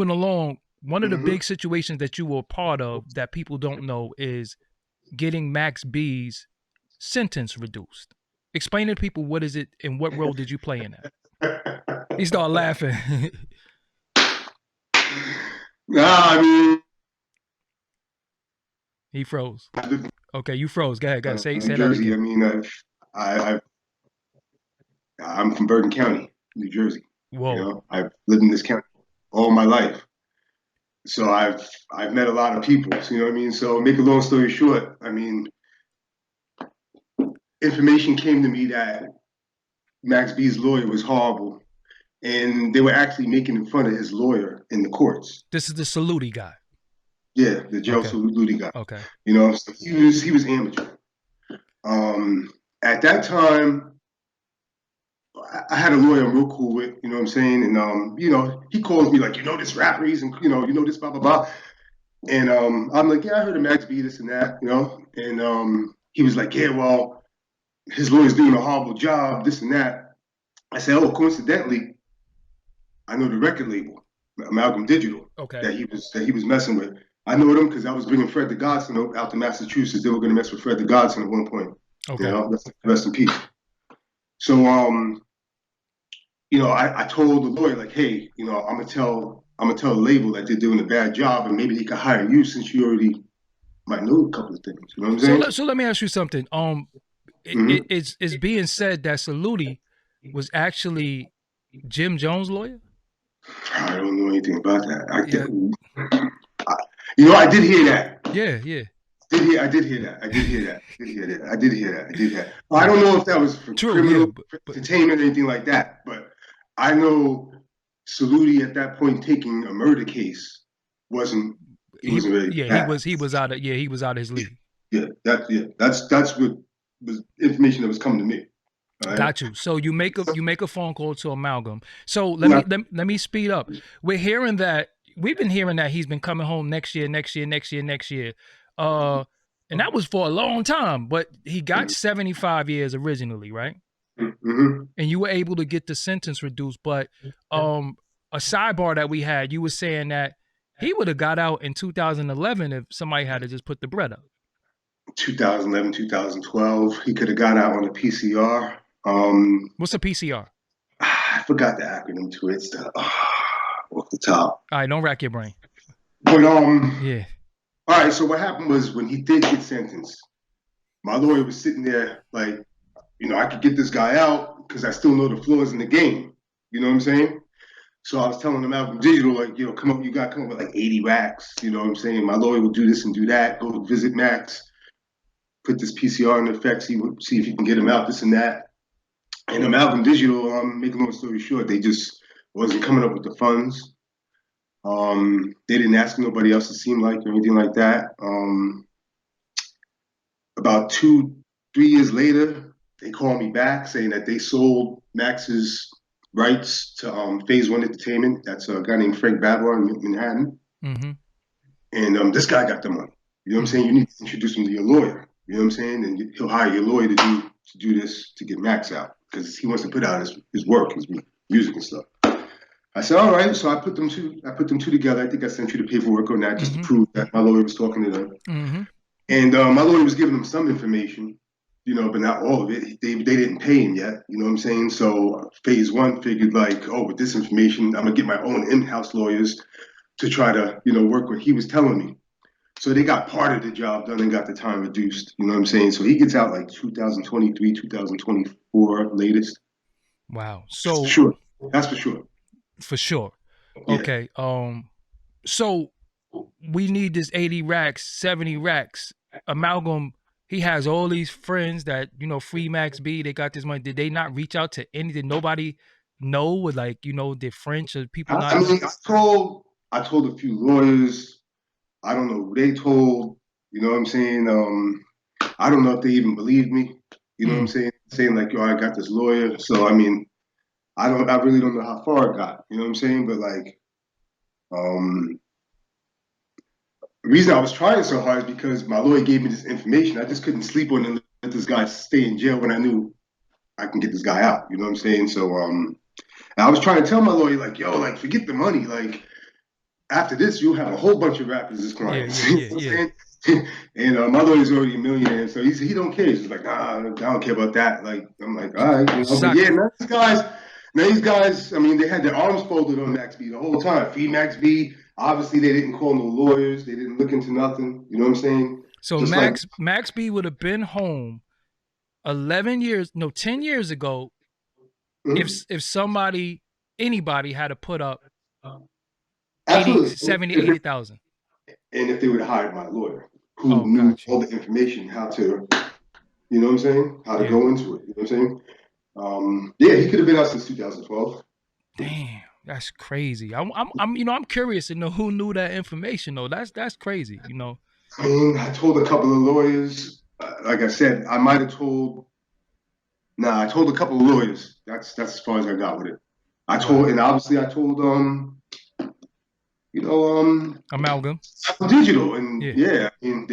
moving along, one of the big situations that you were a part of that people don't know is getting Max B's sentence reduced. Explain to people what is it and what role did you play in that? He started laughing. Nah, I mean, He froze. Okay, you froze. Go ahead. Say New that Jersey. again. I mean, I'm from Bergen County, New Jersey. You Whoa. know, I've lived in this county all my life, so I've met a lot of people. So, you know what I mean? So, make a long story short, I mean, information came to me that Max B's lawyer was horrible, and they were actually making fun of his lawyer in the courts. This is the Saluti guy. Yeah, the Joe Okay. Saludi guy. Okay. You know, so he was amateur. At that time, I had a lawyer I'm real cool with. You know what I'm saying? And you know, he calls me like, you know, this rapper, he's and you know this blah blah blah. And I'm like, yeah, I heard of Max B, this and that, you know. And he was like, yeah, well, his lawyer's doing a horrible job, this and that. I said, oh, coincidentally, I know the record label, Amalgam Digital, Okay. that he was messing with. I know them because I was bringing Fred the Godson out to Massachusetts. They were going to mess with Fred the Godson at one point. Okay. You know, rest in peace. So, you know, I told the lawyer like, hey, you know, I'm gonna tell the label that they're doing a bad job, and maybe he could hire you since you already might know a couple of things. You know what I'm saying? So let me ask you something. Mm-hmm. It's being said that Saluti was actually Jim Jones' lawyer. I don't know anything about that. Yeah. You know, I did hear that. Yeah. I did hear that. I did hear that. I don't know if that was for True. criminal Yeah. But entertainment or anything like that, but I know Saluti at that point taking a murder case wasn't really bad. he was out of his league. That's what was information that was coming to me. All right? Got you. So you make a phone call to Amalgam. So let me speed up. We've been hearing that he's been coming home next year. And that was for a long time, but he got 75 years originally, right? Mm-hmm. And you were able to get the sentence reduced. But a sidebar that we had, you were saying that he would have got out in 2011 if somebody had to just put the bread up. 2011, 2012, he could have got out on a PCR. What's a PCR? I forgot the acronym to it. It's off the top. All right, don't rack your brain. But yeah. All right. So what happened was when he did get sentenced, my lawyer was sitting there like, you know, I could get this guy out because I still know the flaws in the game. You know what I'm saying? So I was telling him Amalgam Digital, like, you know, you got to come up with like 80 racks. You know what I'm saying? My lawyer will do this and do that. Go visit Max, put this PCR in effect, see if you can get him out, this and that. And Amalgam Digital, make a long story short, they just wasn't coming up with the funds. They didn't ask nobody else, it seemed like, or anything like that. About 2-3 years later, they called me back saying that they sold Max's rights to Phase One Entertainment. That's a guy named Frank Babler in Manhattan. Mm-hmm. And this guy got the money. You know what I'm saying? You need to introduce him to your lawyer. You know what I'm saying? And he'll hire your lawyer to do this to get Max out because he wants to put out his work, his music and stuff. I said, all right. So I put them two together. I think I sent you the paperwork on that just to prove that my lawyer was talking to them. Mm-hmm. And my lawyer was giving them some information, you know, but not all of it. They didn't pay him yet. You know what I'm saying? So Phase One figured like, oh, with this information, I'm gonna get my own in-house lawyers to try to, you know, work what he was telling me. So they got part of the job done and got the time reduced. You know what I'm saying? So he gets out like 2023, 2024 latest. Wow. So sure, that's for sure. For sure. Yeah. Okay. So we need this 80 racks, 70 racks. Amalgam, he has all these friends that, you know, free Max B, they got this money. Did they not reach out to any? Did nobody know with like, you know, their French or people not? I mean, I told a few lawyers. I don't know who they told. You know what I'm saying? I don't know if they even believed me. You know what I'm saying? Saying like, yo, I got this lawyer. So I mean, I really don't know how far it got. You know what I'm saying? But like, the reason I was trying so hard is because my lawyer gave me this information. I just couldn't sleep on it and let this guy stay in jail when I knew I can get this guy out. You know what I'm saying? So I was trying to tell my lawyer, like, yo, like, forget the money. Like, after this, you'll have a whole bunch of rappers as clients. Yeah. And my lawyer's already a millionaire, so he don't care. He's like, nah, I don't care about that. Like, I'm like, all right, but yeah, now these guys, I mean, they had their arms folded on Max B the whole time. Free Max B. Obviously, they didn't call no lawyers. They didn't look into nothing. You know what I'm saying? So Just Max B would have been home 10 years ago if anybody had to put up 80,000. And if they would have hired my lawyer, who knew all the information, how to, you know what I'm saying, how to go into it. You know what I'm saying? Yeah, he could have been out since 2012. Damn, that's crazy. I'm curious to know who knew that information though. That's crazy. You know. I mean, I told a couple of lawyers. Like I said, I might have told. Nah, I told a couple of lawyers. That's as far as I got with it. And obviously I told Amalgam Digital, and I mean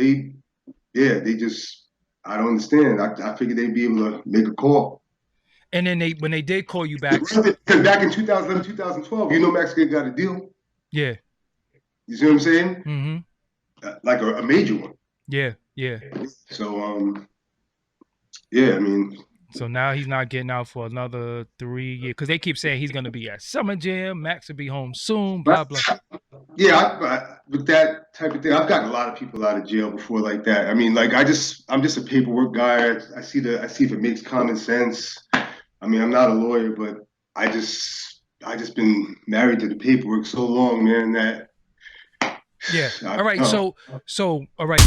they just, I don't understand. I figured they'd be able to make a call. And then when they did call you back, because back in 2011, 2012, Max got a deal. Yeah. You see what I'm saying? Mm-hmm. Like a major one. Yeah. So yeah, I mean. So now he's not getting out for another 3 years because they keep saying he's gonna be at Summer Jam. Max will be home soon. Blah blah. Yeah, with that type of thing, I've gotten a lot of people out of jail before like that. I mean, like I'm just a paperwork guy. I see if it makes common sense. I mean, I'm not a lawyer, but I just been married to the paperwork so long, man, that. Yeah. All right. So all right.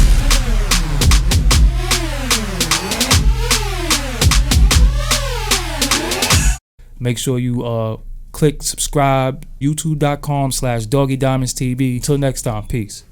Make sure you click subscribe, youtube.com/Doggie Diamonds TV. Until next time, peace.